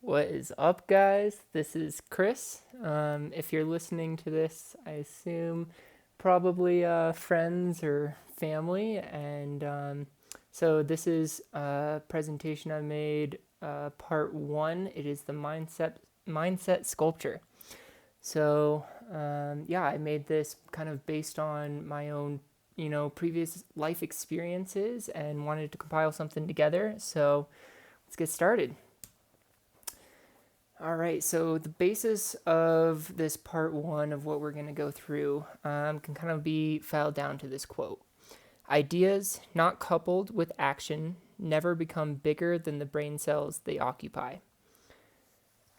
What is up, guys? This is Chris. If you're listening to this, I assume probably friends or family. And so this is a presentation I made, part one. It is the mindset sculpture. So yeah, I made this kind of based on my own, previous life experiences and wanted to compile something together. So let's get started. All right, so the basis of this part one of what we're going to go through can kind of be filed down to this quote. Ideas not coupled with action never become bigger than the brain cells they occupy.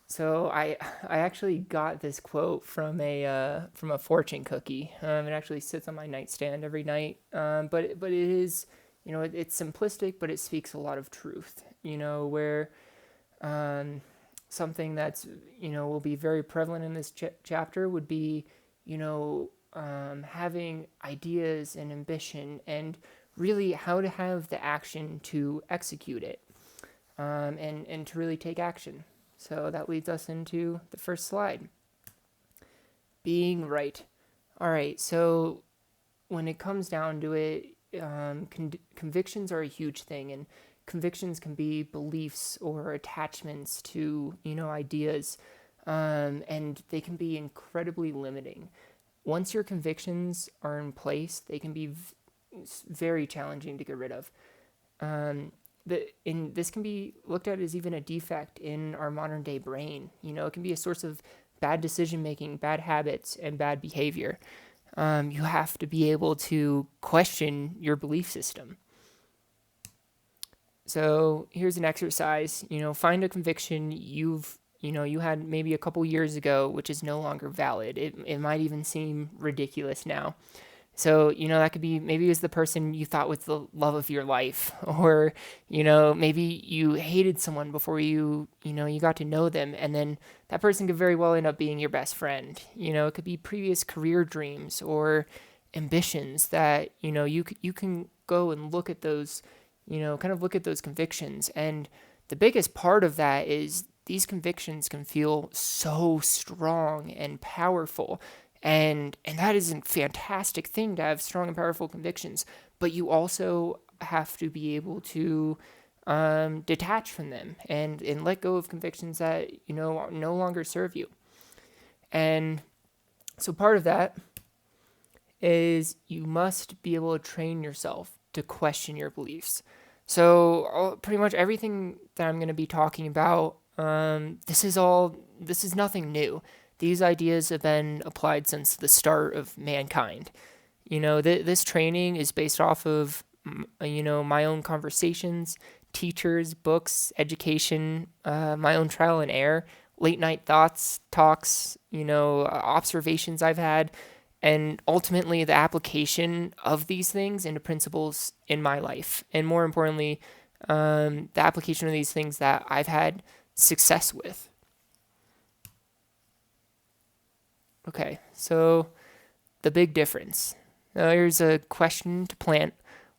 So I actually got this quote from a fortune cookie. It actually sits on my nightstand every night. But it is, it's simplistic, but it speaks a lot of truth. Where something that's will be very prevalent in this chapter would be having ideas and ambition and really how to have the action to execute it, and to really take action. So that leads us into the first slide. Being right. All right, so when it comes down to it, convictions are a huge thing, and convictions can be beliefs or attachments to ideas, and they can be incredibly limiting. Once your convictions are in place, they can be very challenging to get rid of. This can be looked at as even a defect in our modern day brain. It can be a source of bad decision making, bad habits, and bad behavior. You have to be able to question your belief system. So here's an exercise. Find a conviction you had maybe a couple years ago, which is no longer valid. It might even seem ridiculous now. So, that could be, maybe it was the person you thought was the love of your life, or, maybe you hated someone before you got to know them, and then that person could very well end up being your best friend. It could be previous career dreams or ambitions that, you can go and look at those, kind of look at those convictions. And the biggest part of that is these convictions can feel so strong and powerful. And that is a fantastic thing to have strong and powerful convictions, but you also have to be able to detach from them and let go of convictions that no longer serve you. And so part of that is you must be able to train yourself to question your beliefs. So pretty much everything that I'm going to be talking about, this is nothing new. These ideas have been applied since the start of mankind. This training is based off of, my own conversations, teachers, books, education, my own trial and error, late night thoughts, talks, observations I've had, and ultimately the application of these things into principles in my life. And more importantly, the application of these things that I've had success with. Okay, so the big difference. Now here's a question to plant.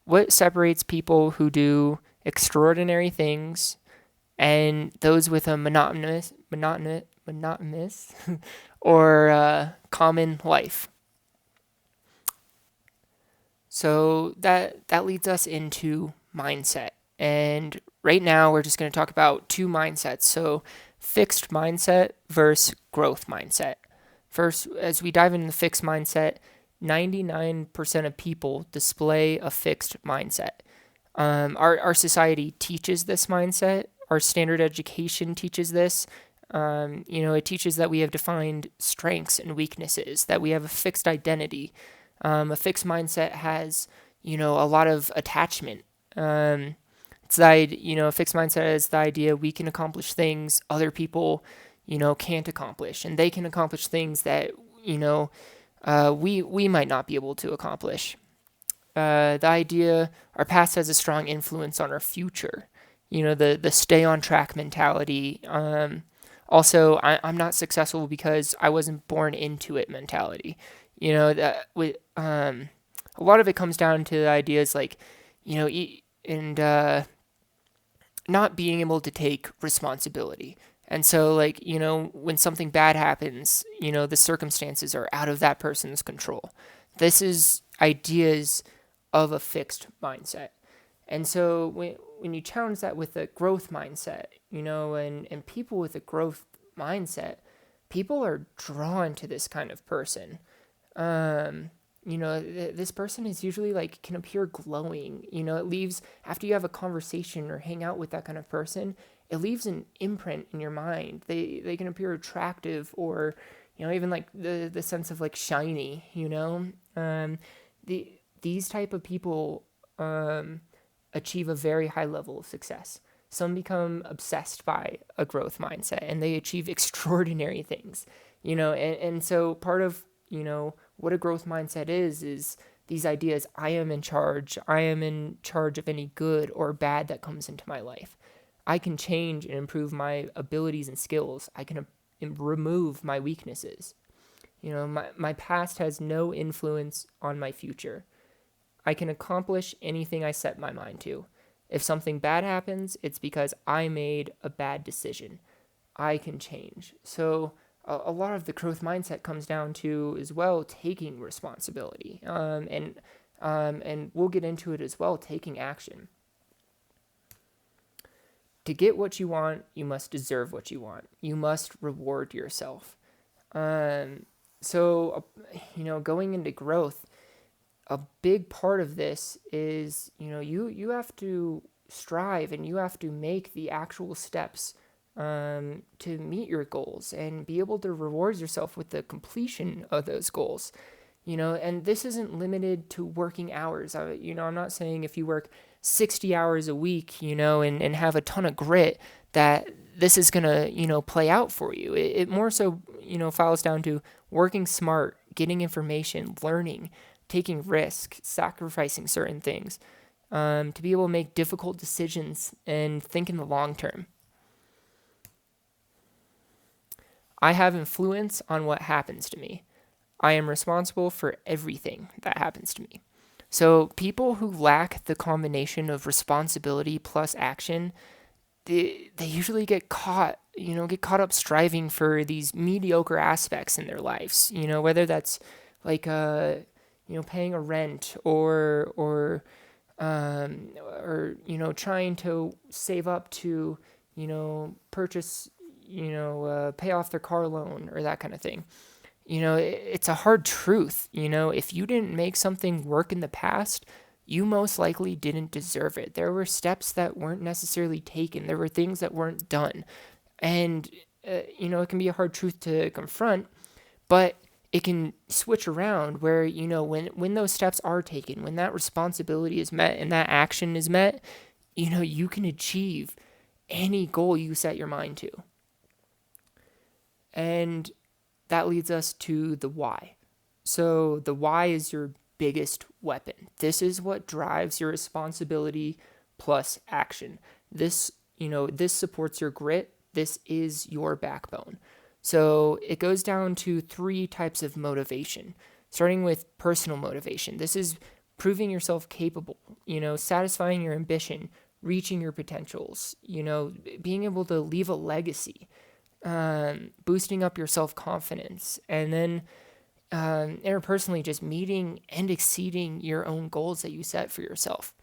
What separates people who do extraordinary things and those with a monotonous or common life? So that leads us into mindset. And right now we're just going to talk about two mindsets. So fixed mindset versus growth mindset. First, as we dive into the fixed mindset, 99% of people display a fixed mindset. Our society teaches this mindset. Our standard education teaches this. It teaches that we have defined strengths and weaknesses, that we have a fixed identity. A fixed mindset has, a lot of attachment. A fixed mindset is the idea we can accomplish things other people can't accomplish, and they can accomplish things that we might not be able to accomplish. The idea our past has a strong influence on our future. The stay on track mentality. Also, I'm not successful because I wasn't born into it mentality. That with a lot of it comes down to the ideas like not being able to take responsibility. And so, like, when something bad happens, the circumstances are out of that person's control. This is ideas of a fixed mindset. And so when you challenge that with a growth mindset, and people with a growth mindset, people are drawn to this kind of person. This person is usually like can appear glowing. It leaves after you have a conversation or hang out with that kind of person, it leaves an imprint in your mind. They can appear attractive or, even like the sense of like shiny. These type of people achieve a very high level of success. Some become obsessed by a growth mindset and they achieve extraordinary things, and so part of, what a growth mindset is these ideas. I am in charge. I am in charge of any good or bad that comes into my life. I can change and improve my abilities and skills. I can remove my weaknesses. My past has no influence on my future. I can accomplish anything I set my mind to. If something bad happens, it's because I made a bad decision. I can change. So a lot of the growth mindset comes down to as well taking responsibility, and we'll get into it as well. Taking action. To get what you want, you must deserve what you want. You must reward yourself. So going into growth, a big part of this is, you have to strive and you have to make the actual steps to meet your goals and be able to reward yourself with the completion of those goals. And this isn't limited to working hours. I'm not saying if you work 60 hours a week, and have a ton of grit that this is going to, play out for you. It more so, files down to working smart, getting information, learning, taking risk, sacrificing certain things, to be able to make difficult decisions and think in the long term. I have influence on what happens to me. I am responsible for everything that happens to me. So people who lack the combination of responsibility plus action, they usually get caught up striving for these mediocre aspects in their lives, whether that's like paying a rent or trying to save up to purchase pay off their car loan or that kind of thing. It's a hard truth. If you didn't make something work in the past, you most likely didn't deserve it. There were steps that weren't necessarily taken. There were things that weren't done. And, it can be a hard truth to confront, but it can switch around where, when those steps are taken, when that responsibility is met and that action is met, you can achieve any goal you set your mind to. And that leads us to the why. So the why is your biggest weapon. This is what drives your responsibility plus action. This supports your grit. This is your backbone. So it goes down to 3 types of motivation, starting with personal motivation. This is proving yourself capable, satisfying your ambition, reaching your potentials, being able to leave a legacy, boosting up your self-confidence, and then interpersonally just meeting and exceeding your own goals that you set for yourself.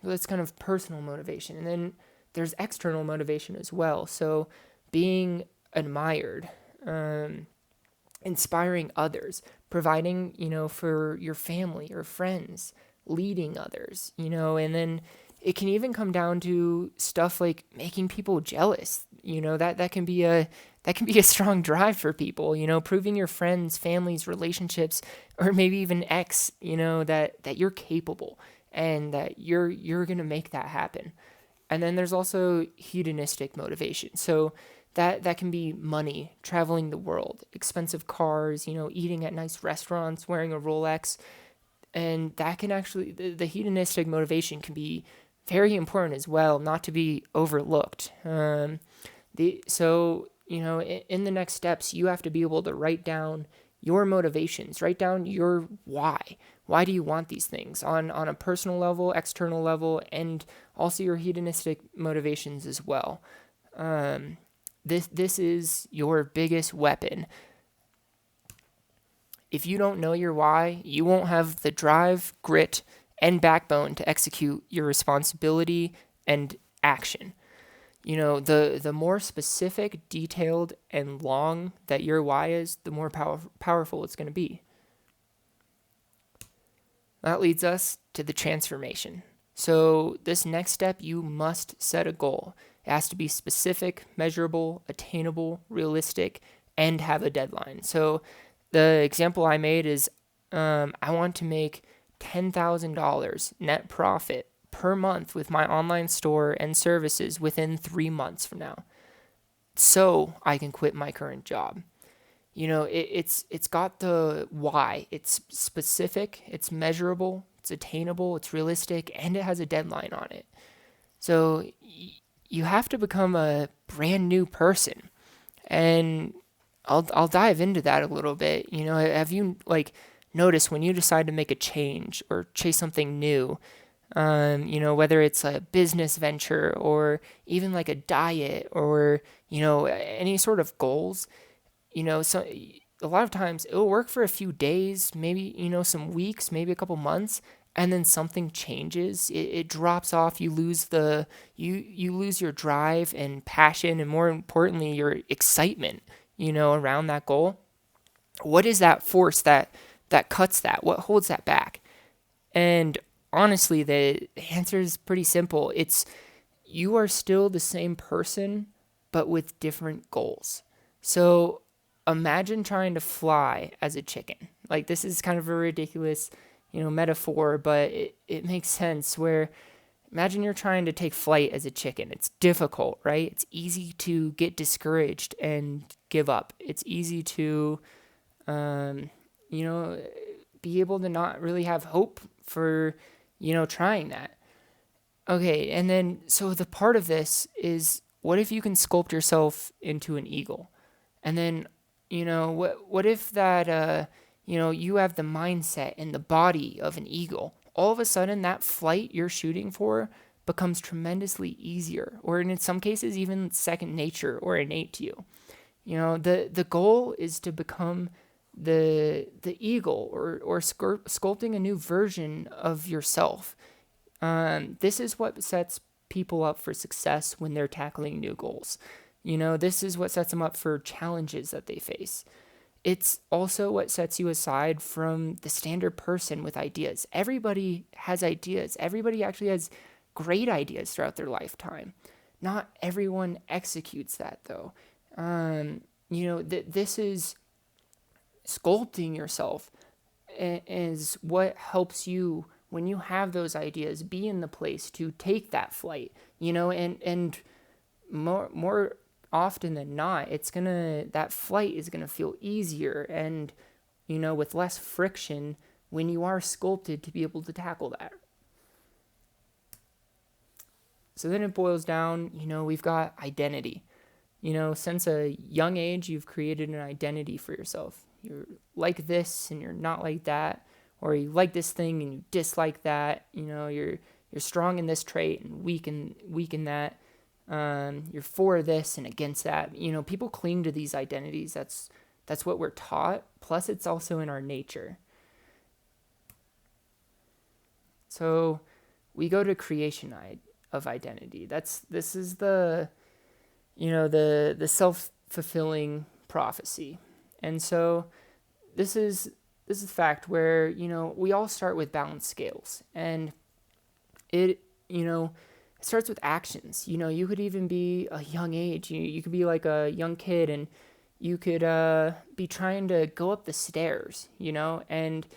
So that's kind of personal motivation. And then there's external motivation as well. So being admired, inspiring others, providing, for your family or friends, leading others, and then it can even come down to stuff like making people jealous. That can be a strong drive for people, proving your friends, families, relationships, or maybe even ex, that you're capable and that you're going to make that happen. And then there's also hedonistic motivation. So that can be money, traveling the world, expensive cars, eating at nice restaurants, wearing a Rolex. And that can actually, the hedonistic motivation can be very important as well, not to be overlooked. In the next steps, you have to be able to write down your motivations, write down your why. Why do you want these things on a personal level, external level, and also your hedonistic motivations as well. This is your biggest weapon. If you don't know your why, you won't have the drive, grit, and backbone to execute your responsibility and action. The more specific, detailed, and long that your why is, the more powerful it's going to be. That leads us to the transformation. So, this next step, you must set a goal. It has to be specific, measurable, attainable, realistic, and have a deadline. So, the example I made is I want to make $10,000 net profit per month with my online store and services within 3 months from now, so I can quit my current job. It's got the why. It's specific, it's measurable, it's attainable, it's realistic, and it has a deadline on it. So you have to become a brand new person, and I'll dive into that a little bit. Have you noticed when you decide to make a change or chase something new? Whether it's a business venture or even like a diet or any sort of goals. So a lot of times it'll work for a few days, maybe, some weeks, maybe a couple months, and then something changes. It drops off. You lose you lose your drive and passion, and more importantly, your excitement, around that goal. What is that force that cuts that? What holds that back? And honestly, the answer is pretty simple. It's you are still the same person, but with different goals. So imagine trying to fly as a chicken. Like, this is kind of a ridiculous, metaphor, but it makes sense. Where imagine you're trying to take flight as a chicken. It's difficult, right? It's easy to get discouraged and give up. It's easy to, be able to not really have hope for, trying that. Okay, and then so the part of this is, what if you can sculpt yourself into an eagle? And then, what if that, you have the mindset and the body of an eagle? All of a sudden, that flight you're shooting for becomes tremendously easier, or in some cases, even second nature or innate to you. The goal is to become the eagle, or sculpting a new version of yourself. This is what sets people up for success when they're tackling new goals. This is what sets them up for challenges that they face. It's also what sets you aside from the standard person with ideas. Everybody has ideas. Everybody actually has great ideas throughout their lifetime. Not everyone executes that, though. This is sculpting yourself is what helps you, when you have those ideas, be in the place to take that flight, and more often than not, that flight is gonna feel easier and, with less friction when you are sculpted to be able to tackle that. So then it boils down, we've got identity. Since a young age, you've created an identity for yourself. You're like this and you're not like that, or you like this thing and you dislike that. You're strong in this trait and weak in that. You're for this and against that. People cling to these identities. That's what we're taught. Plus, it's also in our nature. So we go to creation of identity. This is the self-fulfilling prophecy. And so this is fact where, we all start with balanced scales, and it starts with actions. You could even be a young age. You could be like a young kid, and you could be trying to go up the stairs, and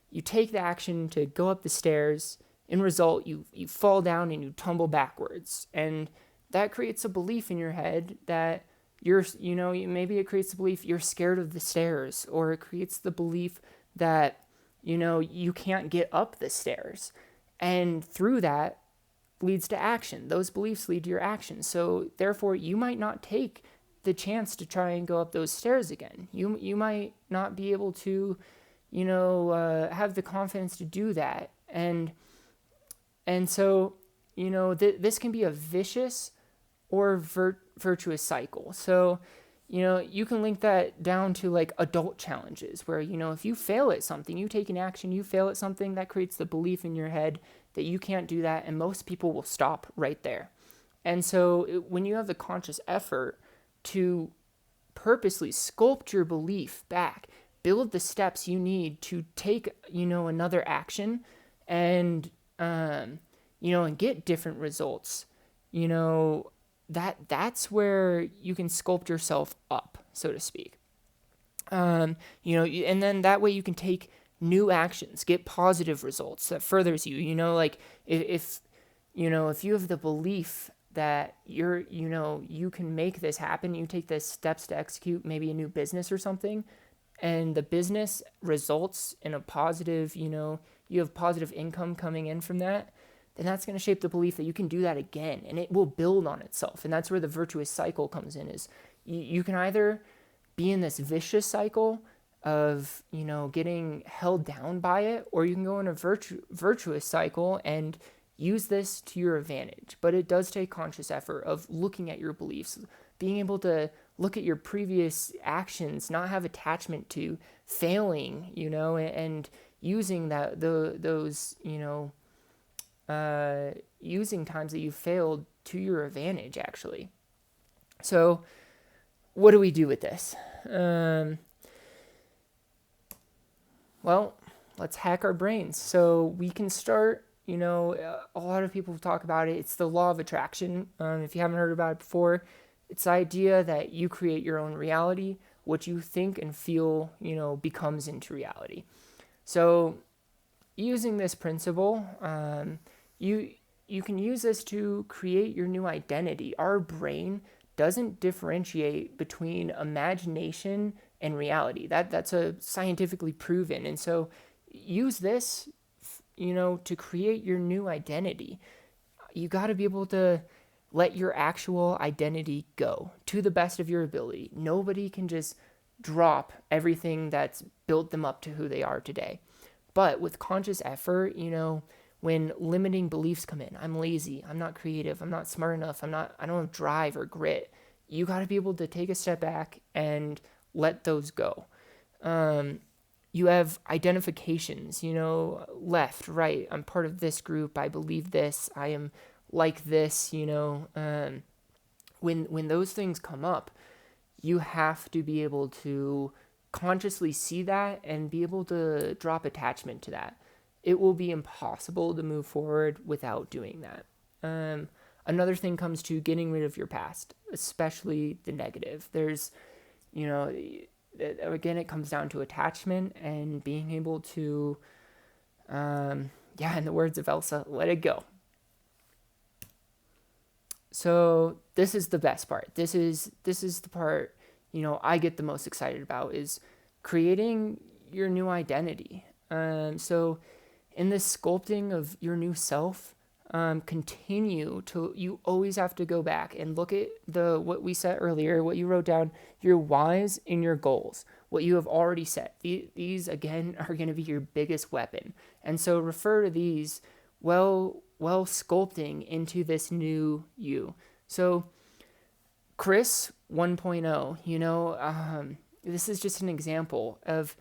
you take the action to go up the stairs. In result, you fall down and you tumble backwards, and that creates a belief in your head that maybe it creates the belief you're scared of the stairs, or it creates the belief that, you can't get up the stairs. And through that leads to action. Those beliefs lead to your action. So therefore, you might not take the chance to try and go up those stairs again. You might not be able to, have the confidence to do that. And so, this can be a vicious or virtuous cycle. So, you can link that down to like adult challenges where, if you fail at something, you take an action, you fail at something, that creates the belief in your head that you can't do that. And most people will stop right there. And so when you have the conscious effort to purposely sculpt your belief back, build the steps you need to take, another action and, and get different results, that's where you can sculpt yourself up, so to speak. And then that way you can take new actions, get positive results that furthers you, like if you have the belief that you can make this happen, you take the steps to execute maybe a new business or something, and the business results in a positive, you have positive income coming in from that, then that's going to shape the belief that you can do that again, and it will build on itself. And that's where the virtuous cycle comes in, is you can either be in this vicious cycle of, getting held down by it, or you can go in a virtuous cycle and use this to your advantage. But it does take conscious effort of looking at your beliefs, being able to look at your previous actions, not have attachment to failing, and using those, using times that you failed to your advantage, actually. So what do we do with this? Well, let's hack our brains. So we can start, a lot of people talk about it. It's the law of attraction. If you haven't heard about it before, it's the idea that you create your own reality. What you think and feel, becomes into reality. So using this principle, you can use this to create your new identity. Our brain doesn't differentiate between imagination and reality. That's a scientifically proven. And so use this, to create your new identity. You got to be able to let your actual identity go to the best of your ability. Nobody can just drop everything that's built them up to who they are today. But with conscious effort, when limiting beliefs come in, I'm lazy, I'm not creative, I'm not smart enough, I don't have drive or grit, you got to be able to take a step back and let those go. You have identifications, left, right, I'm part of this group, I believe this, I am like this, when those things come up, you have to be able to consciously see that and be able to drop attachment to that. It will be impossible to move forward without doing that. Another thing comes to getting rid of your past, especially the negative. There's, again, it comes down to attachment and being able to, in the words of Elsa, let it go. So this is the best part. This is the part, I get the most excited about, is creating your new identity. So in this sculpting of your new self, you always have to go back and look at what we said earlier, what you wrote down, your whys and your goals, what you have already set. These again are going to be your biggest weapon. And so refer to these while sculpting into this new you. So Chris 1.0, this is just an example of,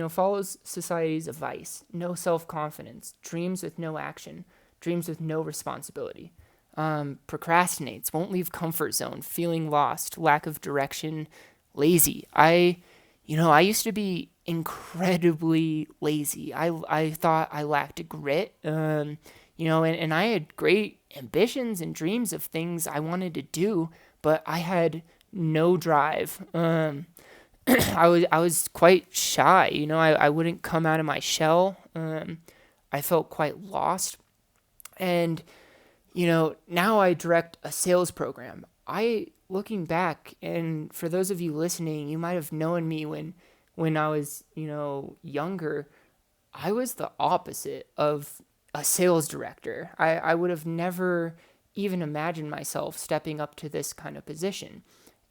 follows society's advice, no self-confidence, dreams with no action, dreams with no responsibility, procrastinates, won't leave comfort zone, feeling lost, lack of direction, lazy. I used to be incredibly lazy. I thought I lacked grit, and I had great ambitions and dreams of things I wanted to do, but I had no drive. I was quite shy, I wouldn't come out of my shell. I felt quite lost. And, now I direct a sales program. Looking back, and for those of you listening, you might have known me when I was, younger. I was the opposite of a sales director. I would have never even imagined myself stepping up to this kind of position.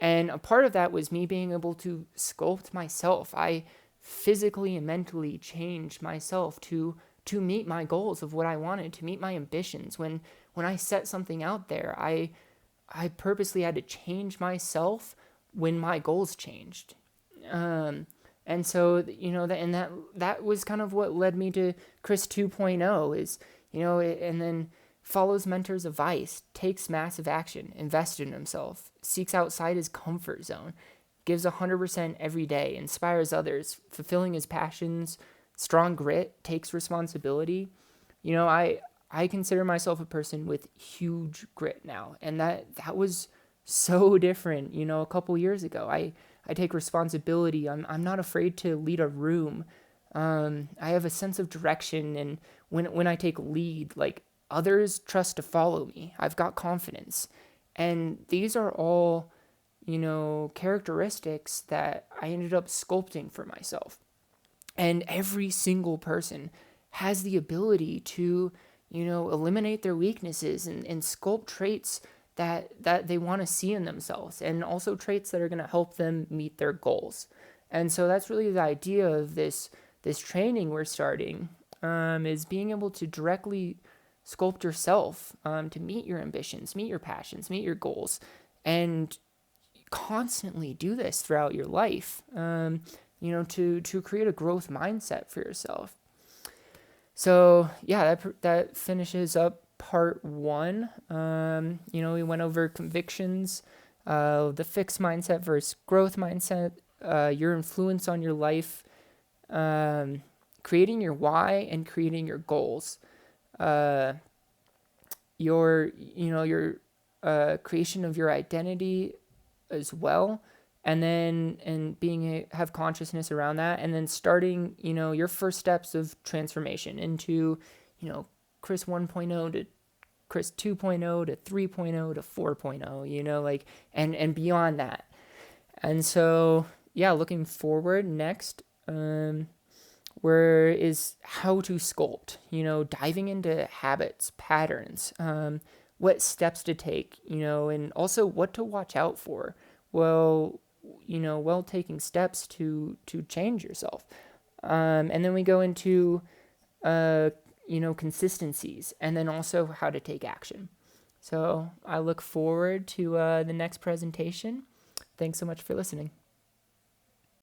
And a part of that was me being able to sculpt myself. I physically and mentally changed myself to meet my goals of what I wanted, to meet my ambitions. When I set something out there, I I purposely had to change myself when my goals changed. Um, and so, that was kind of what led me to Chris 2.0 is, and then follows mentors' advice, takes massive action, invests in himself, seeks outside his comfort zone, gives 100% every day, inspires others, fulfilling his passions, strong grit, takes responsibility. I consider myself a person with huge grit now, and that was so different, a couple years ago. I take responsibility. I'm not afraid to lead a room. I have a sense of direction, and when I take lead, like, others trust to follow me. I've got confidence, and these are all, characteristics that I ended up sculpting for myself. And every single person has the ability to, eliminate their weaknesses and sculpt traits that they want to see in themselves, and also traits that are going to help them meet their goals. And so that's really the idea of this training we're starting, is being able to directly sculpt yourself, to meet your ambitions, meet your passions, meet your goals, and constantly do this throughout your life, to create a growth mindset for yourself. So yeah, that finishes up part one. We went over convictions, the fixed mindset versus growth mindset, your influence on your life, creating your why and creating your goals, uh, your creation of your identity as well, and then have consciousness around that, and then starting your first steps of transformation into Chris 1.0 to Chris 2.0 to 3.0 to 4.0, like, and beyond that. And so yeah, looking forward next, where is how to sculpt, diving into habits, patterns, what steps to take, and also what to watch out for. Well, while taking steps to change yourself. And then we go into, consistencies, and then also how to take action. So I look forward to the next presentation. Thanks so much for listening.